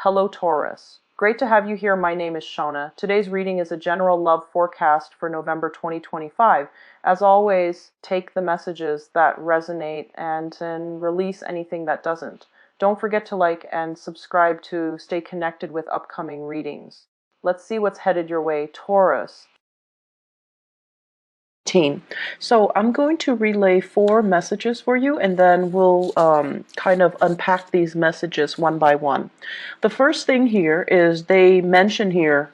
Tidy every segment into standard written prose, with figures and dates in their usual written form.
Hello Taurus. Great to have you here. My name is Shona. Today's reading is a general love forecast for November 2025. As always, take the messages that resonate and release anything that doesn't. Don't forget to like and subscribe to stay connected with upcoming readings. Let's see what's headed your way, Taurus. So I'm going to relay 4 messages for you, and then we'll kind of unpack these messages one by one. The first thing here is they mention here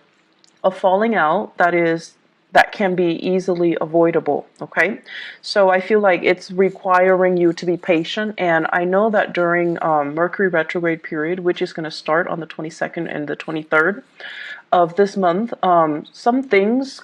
a falling out that can be easily avoidable. Okay, so I feel like it's requiring you to be patient, and I know that during Mercury retrograde period, which is going to start on the 22nd and the 23rd of this month, some things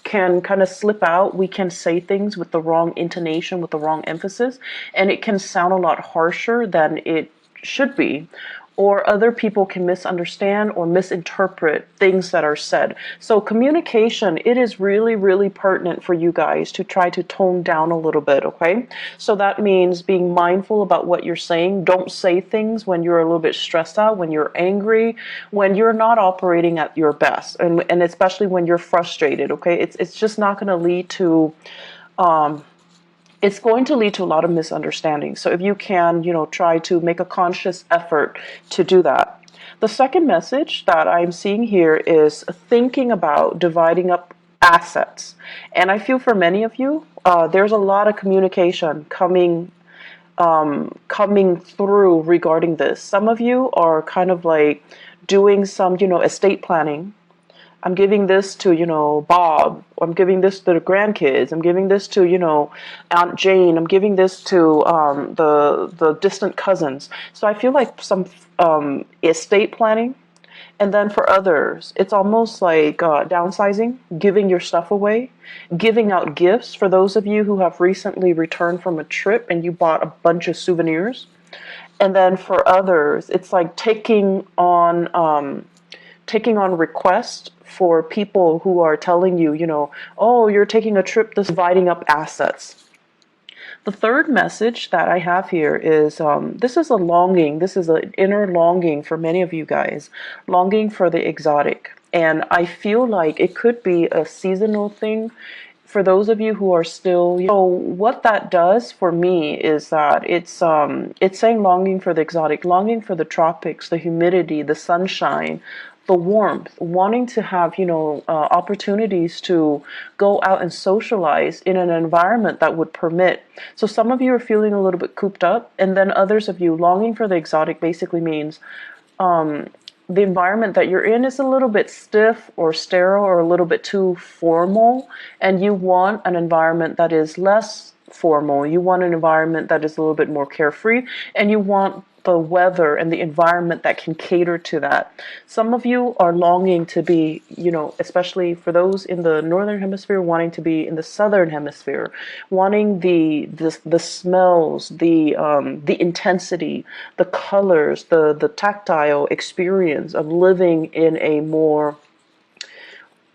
can kind of slip out. We can say things with the wrong intonation, with the wrong emphasis, and it can sound a lot harsher than it should be. Or other people can misunderstand or misinterpret things that are said. So communication, it is really, really pertinent for you guys to try to tone down a little bit, okay? So that means being mindful about what you're saying. Don't say things when you're a little bit stressed out, when you're angry, when you're not operating at your best, and especially when you're frustrated, okay? It's just not going to lead to it's going to lead to a lot of misunderstandings. So if you can, try to make a conscious effort to do that. The second message that I'm seeing here is thinking about dividing up assets. And I feel for many of you, there's a lot of communication coming through regarding this. Some of you are kind of like doing some, estate planning. I'm giving this to, Bob. I'm giving this to the grandkids. I'm giving this to, Aunt Jane. I'm giving this to the distant cousins. So I feel like some estate planning. And then for others, it's almost like downsizing, giving your stuff away, giving out gifts for those of you who have recently returned from a trip and you bought a bunch of souvenirs. And then for others, it's like taking on requests for people who are telling you, oh, you're taking a trip, this dividing up assets. The third message that I have here is this is a longing. This is an inner longing for many of you guys, longing for the exotic. And I feel like it could be a seasonal thing for those of you who are still, so what that does for me is that it's saying longing for the exotic, longing for the tropics, the humidity, the sunshine, the warmth, wanting to have, opportunities to go out and socialize in an environment that would permit. So some of you are feeling a little bit cooped up, and then others of you longing for the exotic basically means the environment that you're in is a little bit stiff or sterile or a little bit too formal, and you want an environment that is less formal. You want an environment that is a little bit more carefree, and you want the weather and the environment that can cater to that. Some of you are longing to be, especially for those in the northern hemisphere, wanting to be in the southern hemisphere, wanting the smells, the intensity, the colors, the tactile experience of living in a more,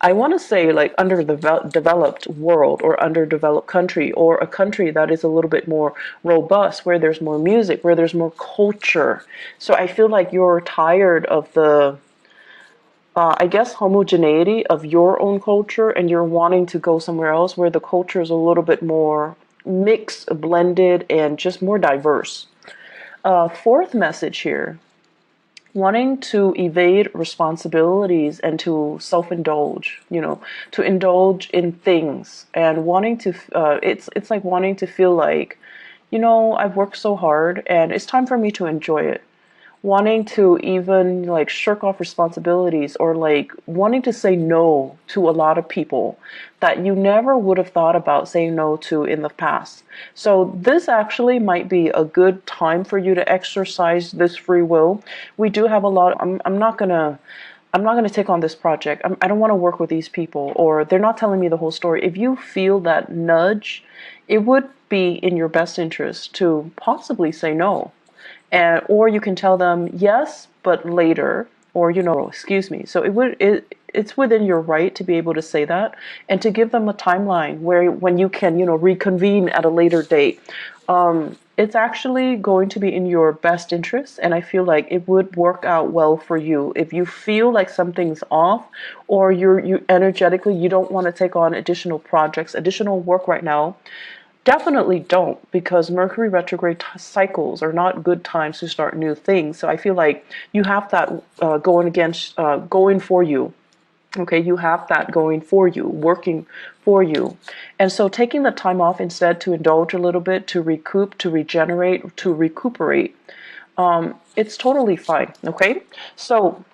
I want to say, like underdeveloped world or underdeveloped country, or a country that is a little bit more robust, where there's more music, where there's more culture. So I feel like you're tired of the, I guess, homogeneity of your own culture, and you're wanting to go somewhere else where the culture is a little bit more mixed, blended, and just more diverse. Fourth message here, wanting to evade responsibilities and to self-indulge, to indulge in things, and wanting to, it's like wanting to feel like, I've worked so hard and it's time for me to enjoy it. Wanting to even like shirk off responsibilities, or like wanting to say no to a lot of people that you never would have thought about saying no to in the past. So this actually might be a good time for you to exercise this free will. We do have a lot. I'm not gonna take on this project. I don't want to work with these people, or they're not telling me the whole story. If you feel that nudge, it would be in your best interest to possibly say no. Or you can tell them yes, but later, or excuse me. So it's within your right to be able to say that, and to give them a timeline when you can reconvene at a later date. it's actually going to be in your best interest, and I feel like it would work out well for you. If you feel like something's off, or you energetically you don't want to take on additional projects, additional work right now, definitely don't, because Mercury retrograde cycles are not good times to start new things. So I feel like you have that going for you. Okay, you have that going for you, working for you. And so taking the time off instead to indulge a little bit, to recoup, to regenerate, to recuperate, it's totally fine. Okay, so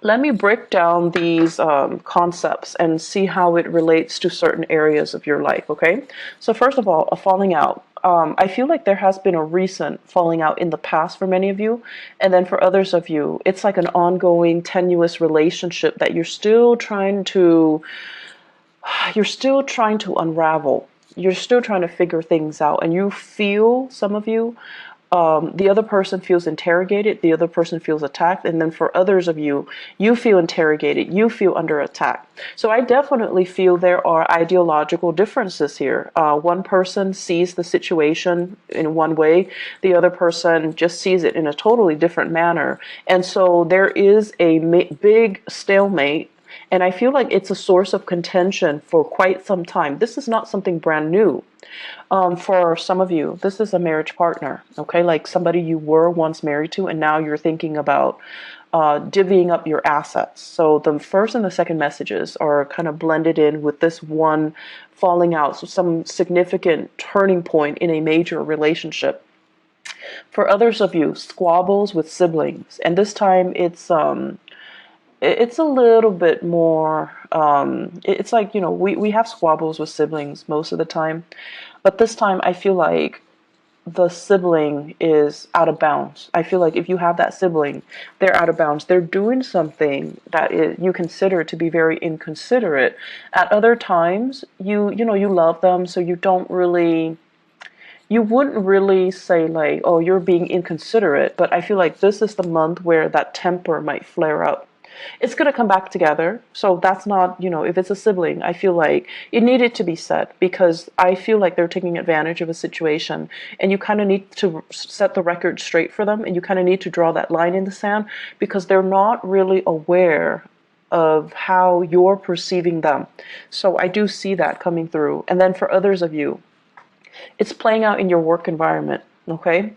let me break down these concepts and see how it relates to certain areas of your life, okay? So first of all, a falling out. I feel like there has been a recent falling out in the past for many of you, and then for others of you, it's like an ongoing, tenuous relationship that you're still trying to unravel. You're still trying to figure things out, and you feel, some of you, the other person feels interrogated, the other person feels attacked, and then for others of you, you feel interrogated, you feel under attack. So I definitely feel there are ideological differences here. One person sees the situation in one way, the other person just sees it in a totally different manner. And so there is a big stalemate, and I feel like it's a source of contention for quite some time. This is not something brand new. For some of you, this is a marriage partner, okay? Like somebody you were once married to, and now you're thinking about divvying up your assets. So the first and the second messages are kind of blended in with this one falling out, so some significant turning point in a major relationship. For others of you, squabbles with siblings, and this time it's a little bit more, it's like, we have squabbles with siblings most of the time, but this time I feel like the sibling is out of bounds. I feel like if you have that sibling, they're out of bounds. They're doing something that you consider to be very inconsiderate. At other times, you love them, so you wouldn't really say like, oh, you're being inconsiderate, but I feel like this is the month where that temper might flare up. It's going to come back together. So that's not, if it's a sibling, I feel like it needed to be said, because I feel like they're taking advantage of a situation, and you kind of need to set the record straight for them, and you kind of need to draw that line in the sand, because they're not really aware of how you're perceiving them. So I do see that coming through. And then for others of you, it's playing out in your work environment, okay?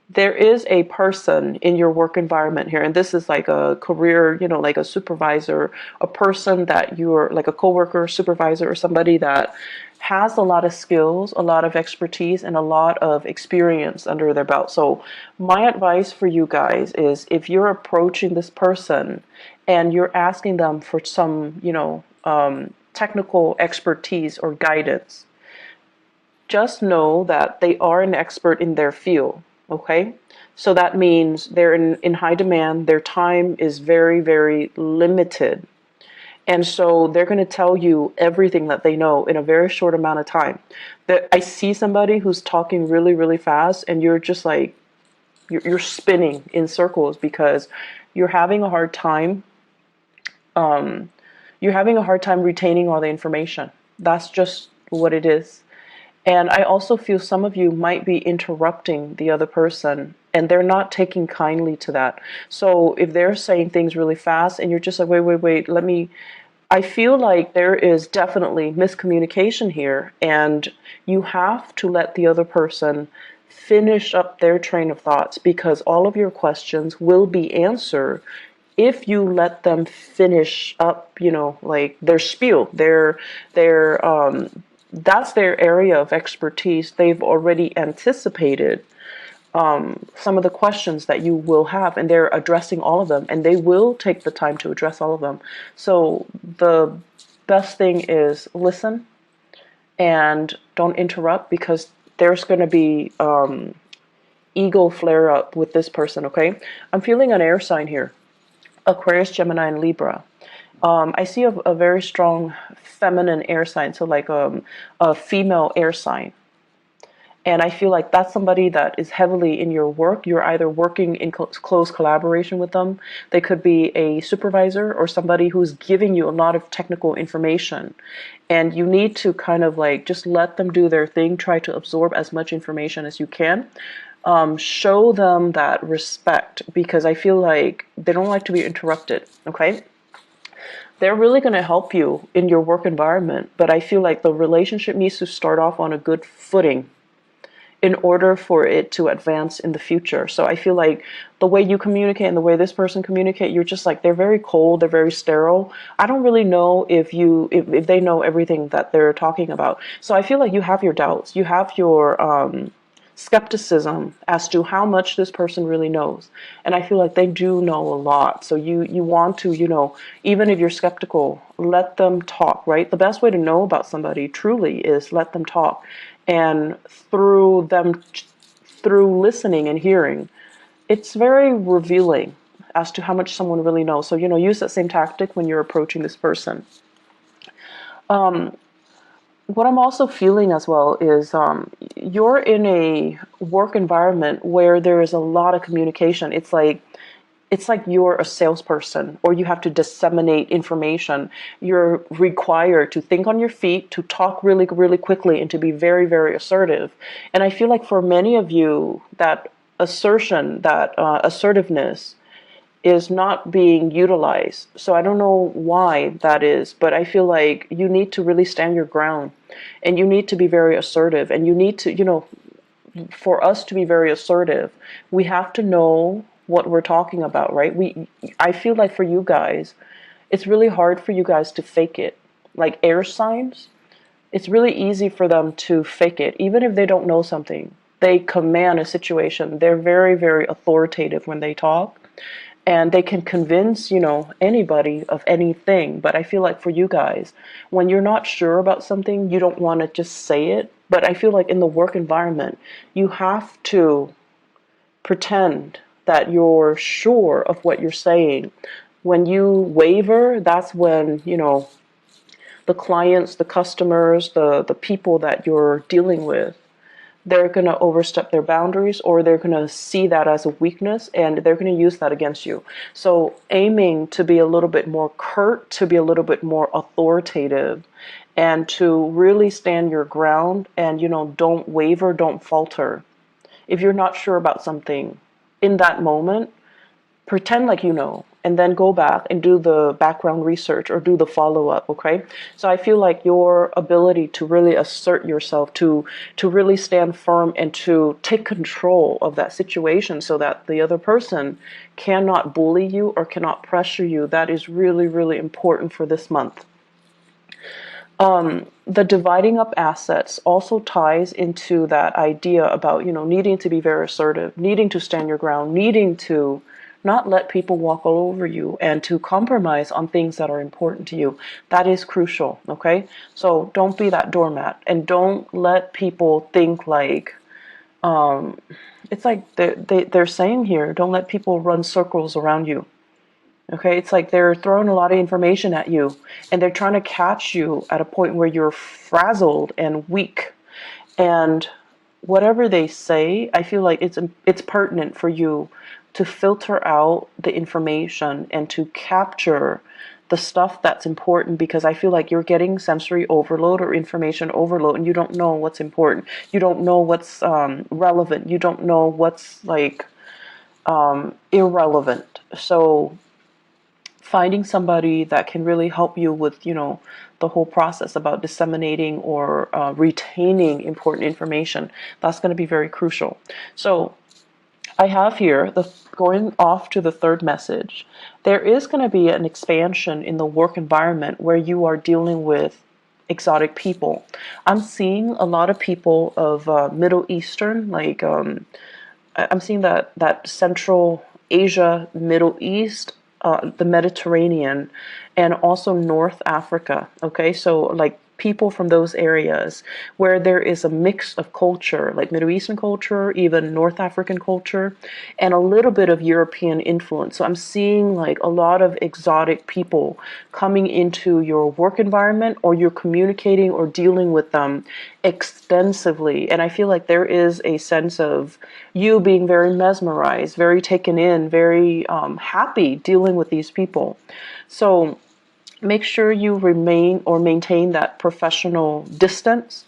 There is a person in your work environment here, and this is like a career, like a supervisor, a person that you're like a coworker, supervisor, or somebody that has a lot of skills, a lot of expertise, and a lot of experience under their belt. So my advice for you guys is, if you're approaching this person and you're asking them for some, technical expertise or guidance, just know that they are an expert in their field. Okay, so that means they're in high demand. Their time is very, very limited. And so they're going to tell you everything that they know in a very short amount of time. That I see somebody who's talking really, really fast, and you're just like, you're spinning in circles, because you're having a hard time. You're having a hard time retaining all the information. That's just what it is. And I also feel some of you might be interrupting the other person, and they're not taking kindly to that. So if they're saying things really fast and you're just like, wait, I feel like there is definitely miscommunication here, and you have to let the other person finish up their train of thoughts, because all of your questions will be answered if you let them finish up, like their spiel, that's their area of expertise. They've already anticipated some of the questions that you will have, and they're addressing all of them, and they will take the time to address all of them. So the best thing is listen and don't interrupt, because there's going to be ego flare up with this person, okay? I'm feeling an air sign here: Aquarius, Gemini, and Libra. I see a very strong feminine air sign, so like a female air sign. And I feel like that's somebody that is heavily in your work. You're either working in close collaboration with them. They could be a supervisor or somebody who's giving you a lot of technical information. And you need to kind of like just let them do their thing, try to absorb as much information as you can. Show them that respect, because I feel like they don't like to be interrupted, okay? They're really going to help you in your work environment, but I feel like the relationship needs to start off on a good footing in order for it to advance in the future. So I feel like the way you communicate and the way this person communicate, you're just like, they're very cold, they're very sterile. I don't really know if they know everything that they're talking about. So I feel like you have your doubts, you have your skepticism as to how much this person really knows. And I feel like they do know a lot. So you want to, even if you're skeptical, let them talk, right? The best way to know about somebody truly is let them talk. And through listening and hearing, it's very revealing as to how much someone really knows. So, use that same tactic when you're approaching this person. What I'm also feeling as well is you're in a work environment where there is a lot of communication. It's like you're a salesperson, or you have to disseminate information. You're required to think on your feet, to talk really, really quickly, and to be very, very assertive. And I feel like for many of you, that assertiveness is not being utilized. So I don't know why that is, but I feel like you need to really stand your ground, and you need to be very assertive, and you need to, for us to be very assertive, we have to know what we're talking about, right? I feel like for you guys, it's really hard for you guys to fake it. Like air signs, it's really easy for them to fake it, even if they don't know something. They command a situation. They're very, very authoritative when they talk, and they can convince, anybody of anything. But I feel like for you guys, when you're not sure about something, you don't want to just say it. But I feel like in the work environment, you have to pretend that you're sure of what you're saying. When you waver, that's when, the clients, the customers, the people that you're dealing with, they're going to overstep their boundaries, or they're going to see that as a weakness, and they're going to use that against you. So aiming to be a little bit more curt, to be a little bit more authoritative, and to really stand your ground, and, don't waver, don't falter. If you're not sure about something in that moment, pretend like you know, and then go back and do the background research or do the follow-up, okay? So I feel like your ability to really assert yourself, to really stand firm and to take control of that situation so that the other person cannot bully you or cannot pressure you, that is really, really important for this month. The dividing up assets also ties into that idea about, needing to be very assertive, needing to stand your ground, needing to not let people walk all over you, and to compromise on things that are important to you. That is crucial, okay? So don't be that doormat, and don't let people think like, it's like they're saying here, don't let people run circles around you. Okay, it's like they're throwing a lot of information at you, and they're trying to catch you at a point where you're frazzled and weak. And whatever they say, I feel like it's pertinent for you to filter out the information and to capture the stuff that's important, because I feel like you're getting sensory overload or information overload, and you don't know what's important. You don't know what's relevant. You don't know what's like irrelevant. So finding somebody that can really help you with, the whole process about disseminating or retaining important information, that's going to be very crucial. So I have here, going off to the third message, there is going to be an expansion in the work environment where you are dealing with exotic people. I'm seeing a lot of people of Middle Eastern, like I'm seeing that Central Asia, Middle East, the Mediterranean, and also North Africa. Okay, so like people from those areas where there is a mix of culture, like Middle Eastern culture, even North African culture, and a little bit of European influence. So I'm seeing like a lot of exotic people coming into your work environment, or you're communicating or dealing with them extensively. And I feel like there is a sense of you being very mesmerized, very taken in, very happy dealing with these people. So make sure you remain or maintain that professional distance,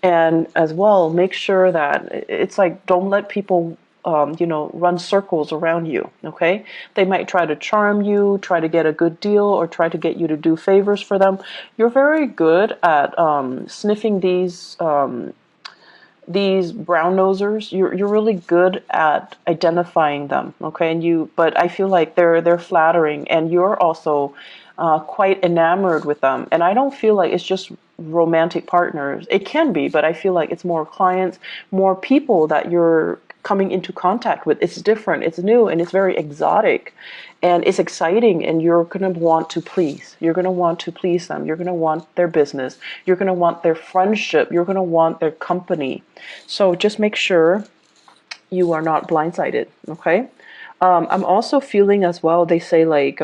and as well make sure that it's like, don't let people run circles around you. Okay, they might try to charm you, try to get a good deal, or try to get you to do favors for them. You're very good at sniffing these brown nosers. You're really good at identifying them. Okay, but I feel like they're flattering, and you're also quite enamored with them. And I don't feel like it's just romantic partners. It can be, but I feel like it's more clients, more people that you're coming into contact with. It's different, it's new, and it's very exotic, and it's exciting, and you're going to want to please. You're going to want to please them. You're going to want their business. You're going to want their friendship. You're going to want their company. So just make sure you are not blindsided. Okay. I'm also feeling as well, they say like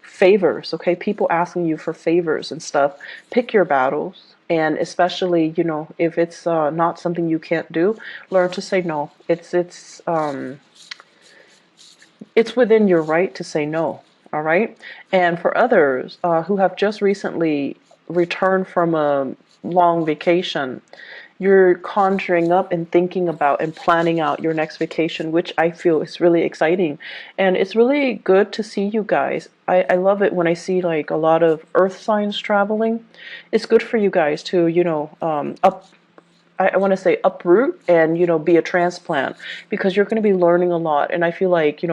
favors. Okay, people asking you for favors and stuff. Pick your battles, and especially if it's not something you can't do, learn to say no. It's within your right to say no. All right. And for others who have just recently returned from a long vacation, you're conjuring up and thinking about and planning out your next vacation, which I feel is really exciting. And it's really good to see you guys. I love it when I see like a lot of earth signs traveling. It's good for you guys to, I want to say uproot and, be a transplant, because you're going to be learning a lot. And I feel like,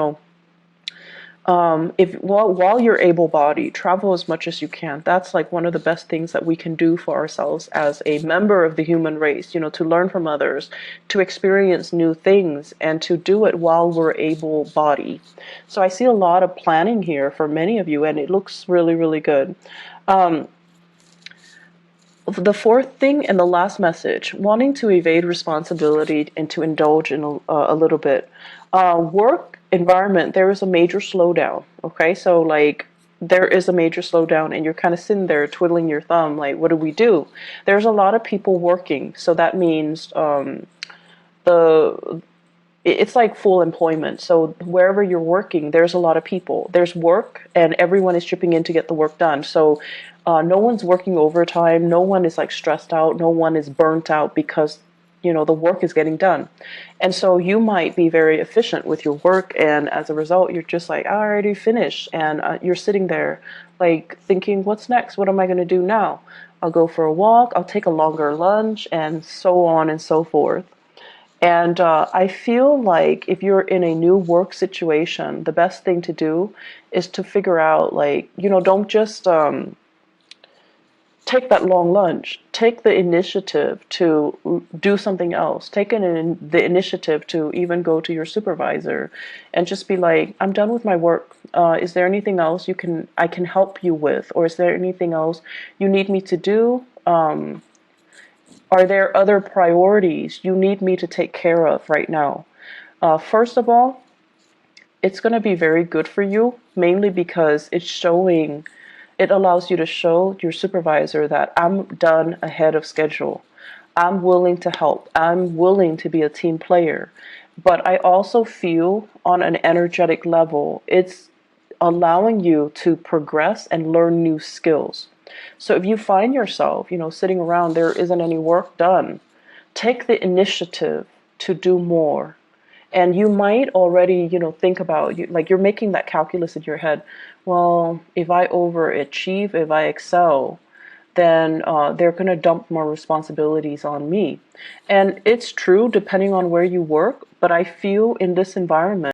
if while you're able-bodied, travel as much as you can. That's like one of the best things that we can do for ourselves as a member of the human race, to learn from others, to experience new things, and to do it while we're able-bodied. So I see a lot of planning here for many of you, and it looks really, really good. The fourth thing and the last message, wanting to evade responsibility and to indulge in a little bit. Work environment, there is a major slowdown. Okay, so like there is a major slowdown, and you're kind of sitting there twiddling your thumb, like, what do we do? There's a lot of people working, so that means the it's like full employment. So wherever you're working, there's a lot of people. There's work, and everyone is chipping in to get the work done. So no one's working overtime. No one is like stressed out. No one is burnt out because the work is getting done. And so you might be very efficient with your work, and as a result, you're just like, I already finished, and you're sitting there like thinking, what's next? What am I going to do now? I'll go for a walk. I'll take a longer lunch, and so on and so forth. And I feel like if you're in a new work situation, the best thing to do is to figure out, like, don't just take that long lunch. Take the initiative to do something else. Take the initiative to even go to your supervisor and just be like, I'm done with my work. Is there anything else I can help you with? Or is there anything else you need me to do? Are there other priorities you need me to take care of right now? First of all, it's going to be very good for you, mainly because it allows you to show your supervisor that I'm done ahead of schedule. I'm willing to help. I'm willing to be a team player. But I also feel on an energetic level, it's allowing you to progress and learn new skills. So if you find yourself, sitting around, there isn't any work done, take the initiative to do more. And you might already, think about, like you're making that calculus in your head. Well, if I overachieve, if I excel, then they're going to dump more responsibilities on me. And it's true depending on where you work, but I feel in this environment,